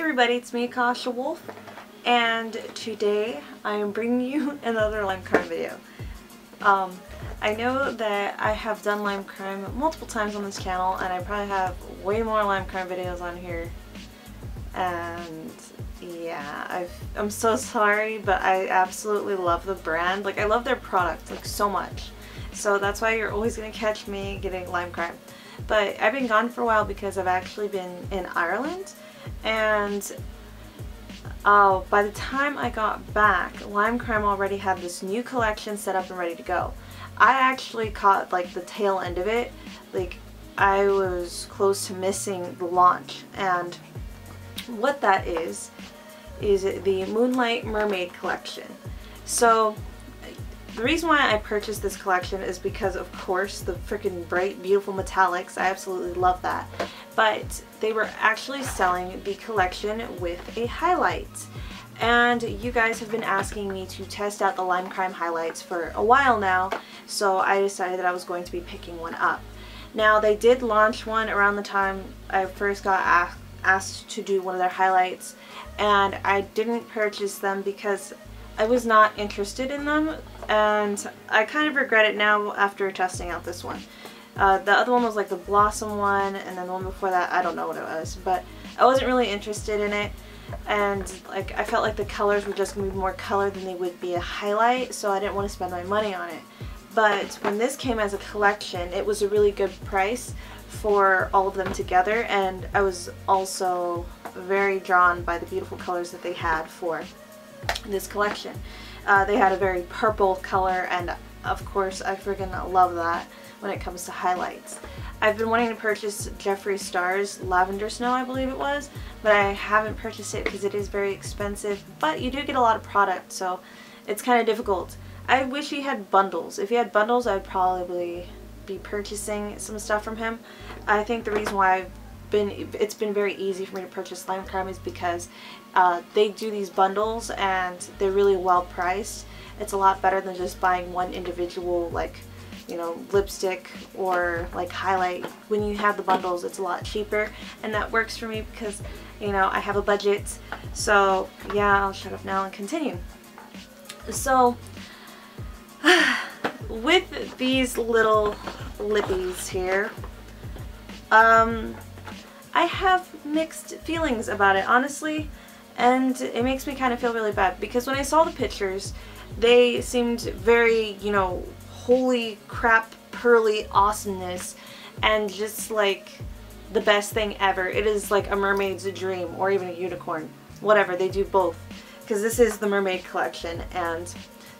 everybody, it's me, AkashaWolf, and today I am bringing you another lime crime video. I know that I have done lime crime multiple times on this channel, and I probably have way more lime crime videos on here, and yeah, I'm so sorry, but I absolutely love the brand. Like, I love their product, like, so much. So that's why you're always going to catch me getting lime crime. But I've been gone for a while because I've actually been in Ireland, and by the time I got back, Lime Crime already had this new collection set up and ready to go. I actually caught like the tail end of it. Like, I was close to missing the launch, and what that is the Moonlight Mermaid collection. So the reason why I purchased this collection is because, of course, the freaking bright, beautiful metallics. I absolutely love that. But they were actually selling the collection with a Hi-Lite. And you guys have been asking me to test out the Lime Crime Hi-Lites for a while now, so I decided that I was going to be picking one up. Now, they did launch one around the time I first got asked to do one of their Hi-Lites, and I didn't purchase them because I was not interested in them, and I kind of regret it now after testing out this one. The other one was like the Blossom one, and then the one before that, I don't know what it was, but I wasn't really interested in it, and like I felt like the colors were just going to be more color than they would be a Hi-Lite, so I didn't want to spend my money on it. But when this came as a collection, it was a really good price for all of them together, and I was also very drawn by the beautiful colors that they had for this collection. They had a very purple color, and of course I freaking love that when it comes to Hi-Lites. I've been wanting to purchase Jeffree Star's Lavender Snow, I believe it was, but I haven't purchased it because it is very expensive, but you do get a lot of product, so it's kind of difficult. I wish he had bundles. If he had bundles, I'd probably be purchasing some stuff from him. I think the reason why it's been very easy for me to purchase Lime Crime is because they do these bundles and they're really well priced. It's a lot better than just buying one individual, like, you know, lipstick or like highlight. When you have the bundles, it's a lot cheaper, and that works for me because, you know, I have a budget. So yeah, I'll shut up now and continue. So with these little lippies here, I have mixed feelings about it, honestly, and it makes me kind of feel really bad because when I saw the pictures, they seemed very, you know, holy crap, pearly awesomeness, and just like the best thing ever. It is like a mermaid's dream, or even a unicorn, whatever. They do both, because this is the mermaid collection, and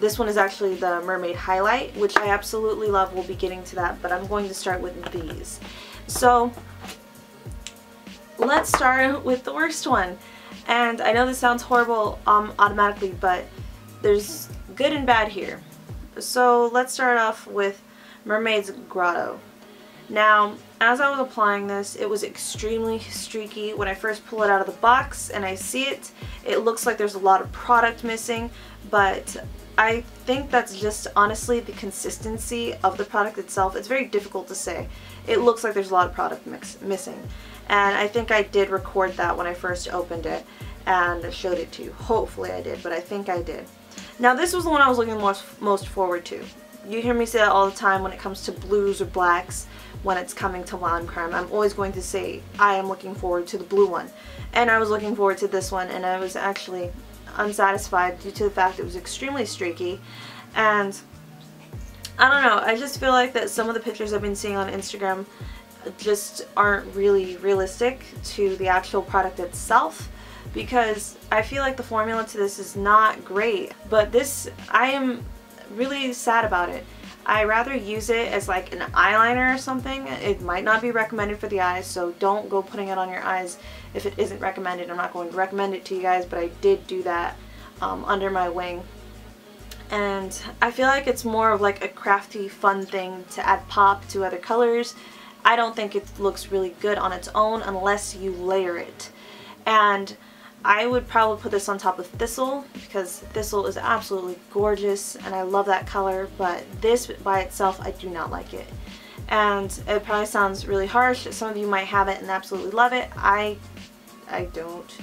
this one is actually the Mermaid Hi-Lite, which I absolutely love. We'll be getting to that, but I'm going to start with these. So let's start with the worst one. And I know this sounds horrible automatically, but there's good and bad here. So let's start off with Mermaids Grotto. Now, as I was applying this, it was extremely streaky. When I first pull it out of the box and I see it, it looks like there's a lot of product missing, but I think that's just honestly the consistency of the product itself. It's very difficult to say. It looks like there's a lot of product missing. And I think I did record that when I first opened it and showed it to you. Hopefully I did, but I think I did. Now, this was the one I was looking most forward to. You hear me say that all the time when it comes to blues or blacks when it's coming to Lime Crime. I'm always going to say I am looking forward to the blue one. And I was looking forward to this one, and I was actually unsatisfied due to the fact it was extremely streaky. And I don't know, I just feel like that some of the pictures I've been seeing on Instagram just aren't really realistic to the actual product itself, because I feel like the formula to this is not great. But this, I am really sad about it. I rather use it as like an eyeliner or something. It might not be recommended for the eyes, so don't go putting it on your eyes if it isn't recommended. I'm not going to recommend it to you guys, but I did do that under my wing. And I feel like it's more of like a crafty, fun thing to add pop to other colors. I don't think it looks really good on its own unless you layer it. And I would probably put this on top of Thistle, because Thistle is absolutely gorgeous and I love that color, but this by itself, I do not like it. And it probably sounds really harsh. Some of you might have it and absolutely love it. I don't.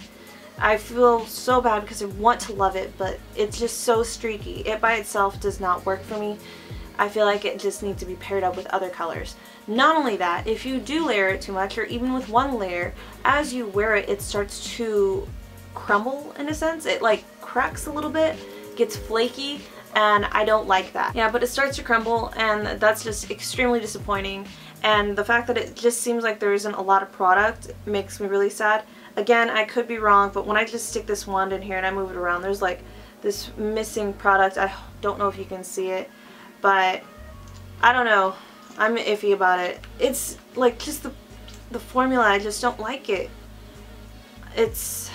I feel so bad because I want to love it, but it's just so streaky. It by itself does not work for me. I feel like it just needs to be paired up with other colors. Not only that, if you do layer it too much, or even with one layer, as you wear it, it starts to crumble in a sense. It like cracks a little bit, gets flaky, and I don't like that. Yeah, but it starts to crumble, and that's just extremely disappointing. And the fact that it just seems like there isn't a lot of product makes me really sad. Again, I could be wrong, but when I just stick this wand in here and I move it around, there's like this missing product. I don't know if you can see it, but I don't know. I'm iffy about it. It's like just the formula, I just don't like it. It's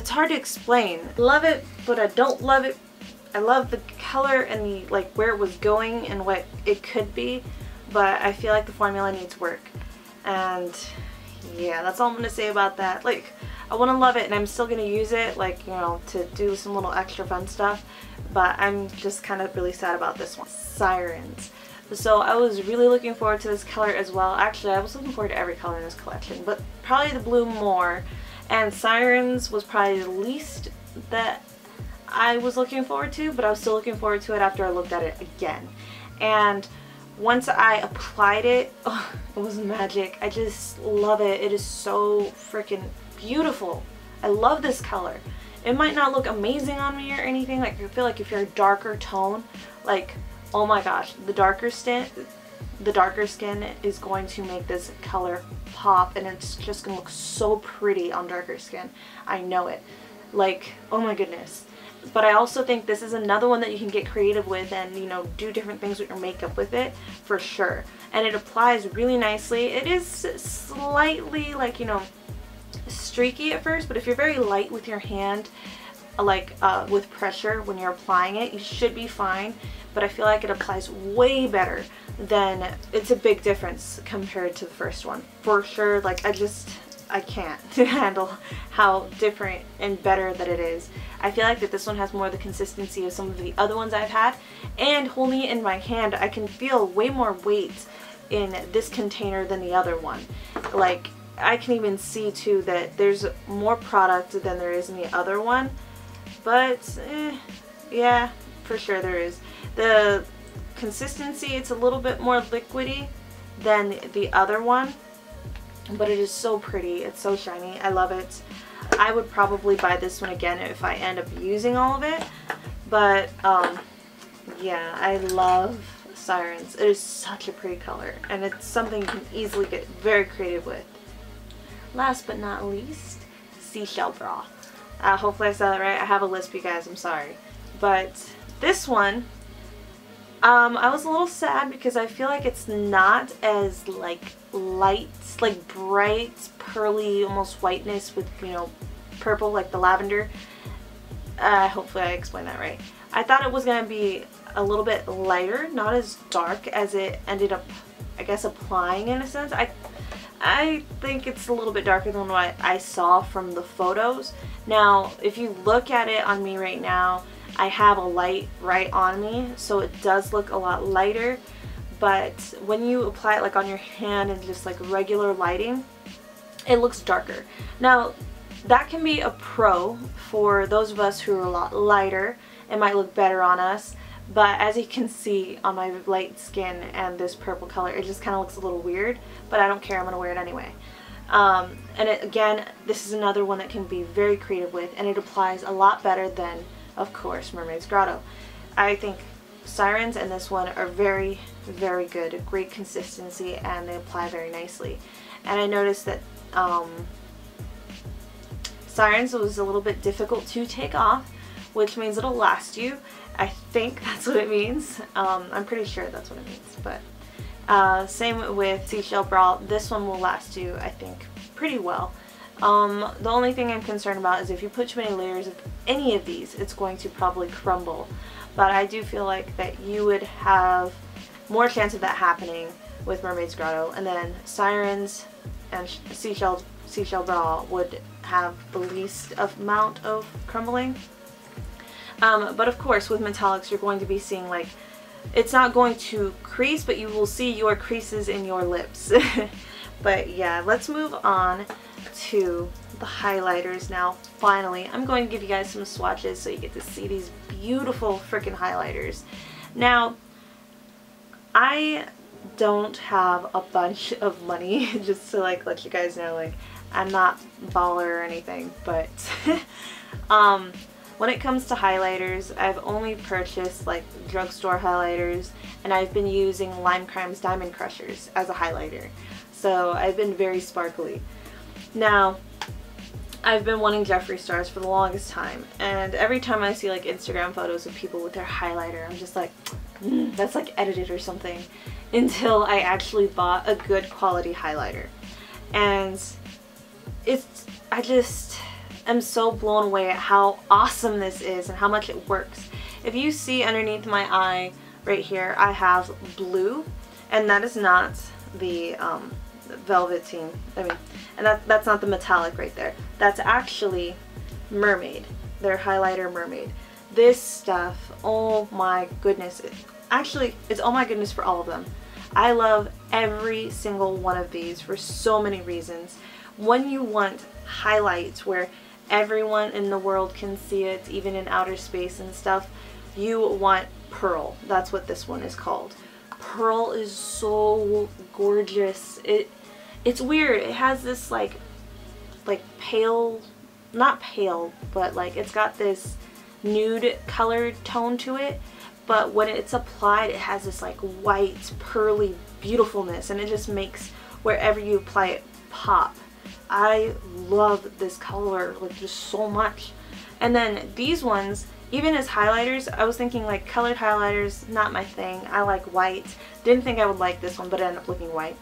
hard to explain. Love it, but I don't love it. I love the color and the like where it was going and what it could be, but I feel like the formula needs work. And yeah, that's all I'm gonna say about that. Like, I want to love it, and I'm still gonna use it, like, you know, to do some little extra fun stuff, but I'm just kind of really sad about this one. Sirens. So I was really looking forward to this color as well. Actually, I was looking forward to every color in this collection, but probably the blue more. And Sirens was probably the least that I was looking forward to, but I was still looking forward to it after I looked at it again. And once I applied it, oh, it was magic. I just love it. It is so freaking beautiful. I love this color. It might not look amazing on me or anything. Like, I feel like if you're a darker tone, like, oh my gosh, the darker skin is going to make this color pop, and it's just gonna look so pretty on darker skin. I know it. Like, oh my goodness. But I also think this is another one that you can get creative with and, you know, do different things with your makeup with it, for sure. And it applies really nicely. It is slightly, like, you know, streaky at first, but if you're very light with your hand, like with pressure when you're applying it, you should be fine. But I feel like it applies way better than, it's a big difference compared to the first one. For sure, like, I can't handle how different and better that it is. I feel like that this one has more of the consistency of some of the other ones I've had, and holding it in my hand, I can feel way more weight in this container than the other one. Like, I can even see too that there's more product than there is in the other one, but yeah, for sure there is. The consistency, it's a little bit more liquidy than the other one, but it is so pretty. It's so shiny. I love it. I would probably buy this one again if I end up using all of it, but yeah, I love Sirens. It is such a pretty color, and it's something you can easily get very creative with. Last but not least, Seashell Bra. Hopefully I said that right. I have a lisp, you guys, I'm sorry. But this one, I was a little sad because I feel like it's not as like light, like bright, pearly, almost whiteness with, you know, purple, like the lavender. Hopefully I explained that right. I thought it was going to be a little bit lighter, not as dark as it ended up, I guess, applying in a sense. I think it's a little bit darker than what I saw from the photos. Now, if you look at it on me right now, I have a light right on me, so it does look a lot lighter, but when you apply it like on your hand and just like regular lighting, it looks darker. Now, that can be a pro for those of us who are a lot lighter. It might look better on us, but as you can see on my light skin and this purple color, it just kind of looks a little weird, but I don't care, I'm going to wear it anyway. And again, this is another one that can be very creative with, and it applies a lot better than, of course, Mermaids Grotto. I think Sirens and this one are very, very good. Great consistency, and they apply very nicely. And I noticed that Sirens was a little bit difficult to take off, which means it'll last you. I think that's what it means. I'm pretty sure that's what it means. But same with Seashell Bra. This one will last you, I think, pretty well. The only thing I'm concerned about is if you put too many layers of any of these, it's going to probably crumble. But I do feel like that you would have more chance of that happening with Mermaids Grotto, and then Sirens and Seashell Bra would have the least amount of crumbling. But of course, with metallics, you're going to be seeing, like, it's not going to crease, but you will see your creases in your lips. But yeah, let's move on to the highlighters now. Finally, I'm going to give you guys some swatches so you get to see these beautiful freaking highlighters. Now, I don't have a bunch of money, just to like let you guys know, like I'm not baller or anything, but when it comes to highlighters, I've only purchased like drugstore highlighters, and I've been using Lime Crime's Diamond Crushers as a highlighter. So I've been very sparkly. Now, I've been wanting Jeffree Stars for the longest time, and every time I see like Instagram photos of people with their highlighter, I'm just like, that's like edited or something, until I actually bought a good quality highlighter. And I just am so blown away at how awesome this is and how much it works. If you see underneath my eye right here, I have blue, and that is not the velveteen, and that's not the metallic right there. That's actually Mermaid, their highlighter Mermaid. This stuff, oh my goodness, actually it's oh my goodness for all of them. I love every single one of these for so many reasons. When you want highlights where everyone in the world can see it, even in outer space and stuff, you want Pearl. That's what this one is called. Pearl is so gorgeous. It's weird. It has this like pale, not pale, but like it's got this nude colored tone to it, but when it's applied it has this like white pearly beautifulness, and it just makes wherever you apply it pop. I love this color like just so much. And then these ones, even as highlighters, I was thinking like colored highlighters, not my thing. I like white. Didn't think I would like this one, but it ended up looking white.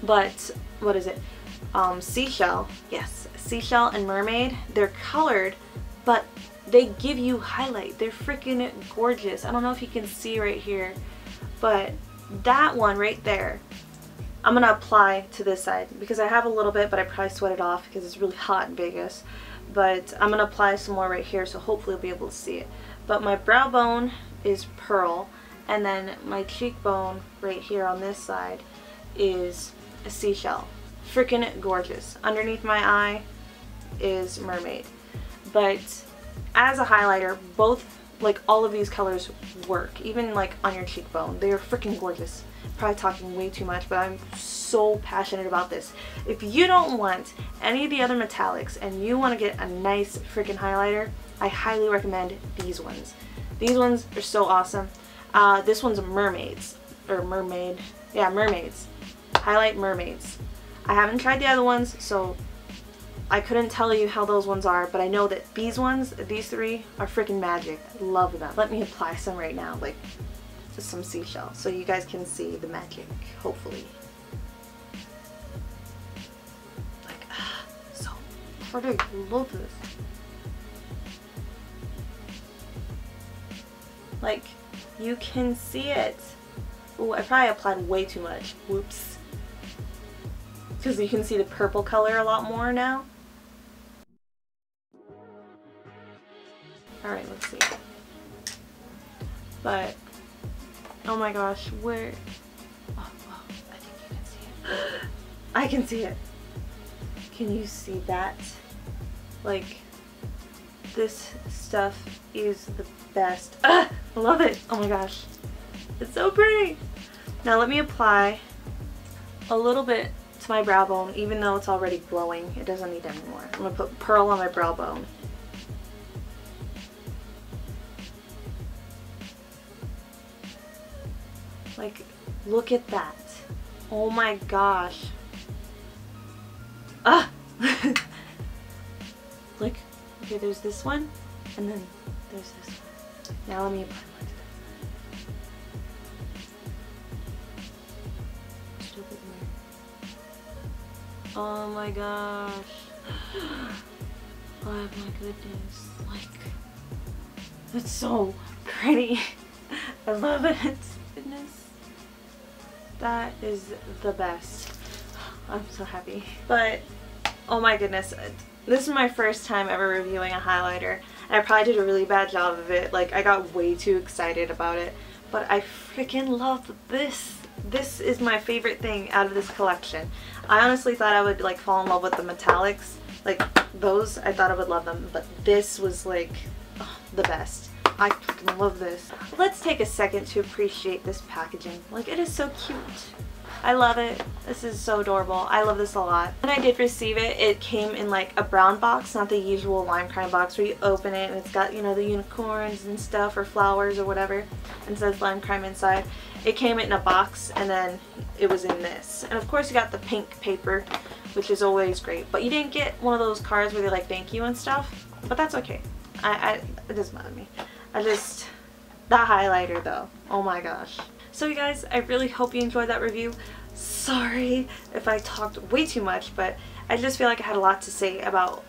But what is it? Seashell. Yes, Seashell and Mermaid. They're colored, but they give you highlight. They're freaking gorgeous. I don't know if you can see right here, but that one right there, I'm gonna apply to this side because I have a little bit, but I probably sweat it off because it's really hot in Vegas. But I'm gonna apply some more right here, so hopefully you'll be able to see it. But my brow bone is Pearl, and then my cheekbone right here on this side is a Seashell. Freaking gorgeous. Underneath my eye is Mermaid. But as a highlighter, both, like all of these colors work, even like on your cheekbone. They are freaking gorgeous. Probably talking way too much, but I'm so passionate about this. If you don't want any of the other metallics and you want to get a nice freaking highlighter, I highly recommend these ones. These ones are so awesome. This one's Mermaids, or Mermaid. Yeah, Mermaids. Highlight Mermaids. I haven't tried the other ones, so I couldn't tell you how those ones are, but I know that these ones, these three, are freaking magic. I love them. Let me apply some right now, like just some Seashell, so you guys can see the magic, hopefully. Like, so pretty. I love this. Like, you can see it. Ooh, I probably applied way too much. Whoops. Because you can see the purple color a lot more now. Alright, let's see. But, oh my gosh, where... Oh, I think you can see it. I can see it. Can you see that? Like, this stuff is the best. Ah, I love it. Oh my gosh. It's so pretty. Now let me apply a little bit to my brow bone, even though it's already glowing. It doesn't need any more. I'm going to put Pearl on my brow bone. Like, look at that. Oh my gosh. Ah! Like, okay, there's this one, and then there's this one. Now let me apply more to this. Still good there. Oh my gosh. Oh my goodness. Like, it's so pretty. I love it. Goodness. That is the best. I'm so happy. But, oh my goodness. This is my first time ever reviewing a highlighter, and I probably did a really bad job of it. Like, I got way too excited about it, but I freaking love this. This is my favorite thing out of this collection. I honestly thought I would like fall in love with the metallics, Like those, I thought I would love them, but this was like the best. I fucking love this. Let's take a second to appreciate this packaging. Like, it is so cute. I love it. This is so adorable. I love this a lot. When I did receive it, it came in like a brown box, not the usual lime crime box where you open it and it's got, you know, the unicorns and stuff or flowers or whatever and says lime crime inside. It came in a box and then it was in this. And of course you got the pink paper, which is always great. But you didn't get one of those cards where they like thank you and stuff. But that's okay. It doesn't matter to me. That highlighter though. Oh my gosh. So you guys, I really hope you enjoyed that review. Sorry if I talked way too much, but I just feel like I had a lot to say about,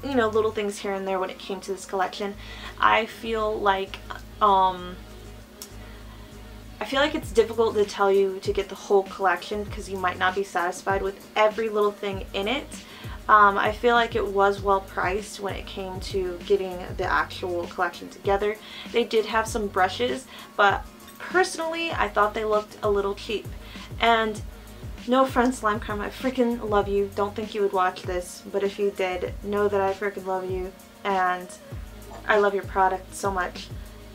you know, little things here and there when it came to this collection. I feel like it's difficult to tell you to get the whole collection because you might not be satisfied with every little thing in it. I feel like it was well priced when it came to getting the actual collection together. They did have some brushes, but personally I thought they looked a little cheap. And no offense, Slime Crime, I freaking love you. Don't think you would watch this, but if you did, know that I freaking love you and I love your product so much.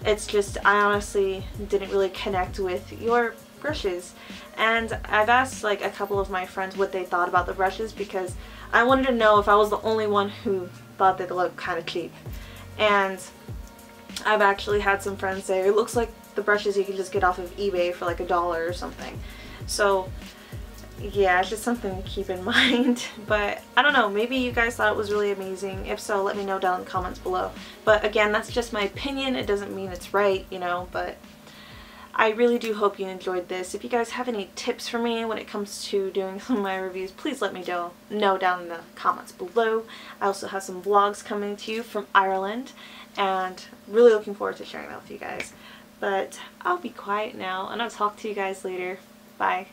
It's just, I honestly didn't really connect with your brushes. And I've asked like a couple of my friends what they thought about the brushes because I wanted to know if I was the only one who thought they looked kind of cheap. And I've actually had some friends say it looks like the brushes you can just get off of eBay for like $1 or something. So yeah, it's just something to keep in mind. But I don't know, maybe you guys thought it was really amazing. If so, let me know down in the comments below. But again, that's just my opinion. It doesn't mean it's right, you know, but I really do hope you enjoyed this. If you guys have any tips for me when it comes to doing some of my reviews, please let me know down in the comments below. I also have some vlogs coming to you from Ireland and really looking forward to sharing that with you guys. But I'll be quiet now and I'll talk to you guys later. Bye.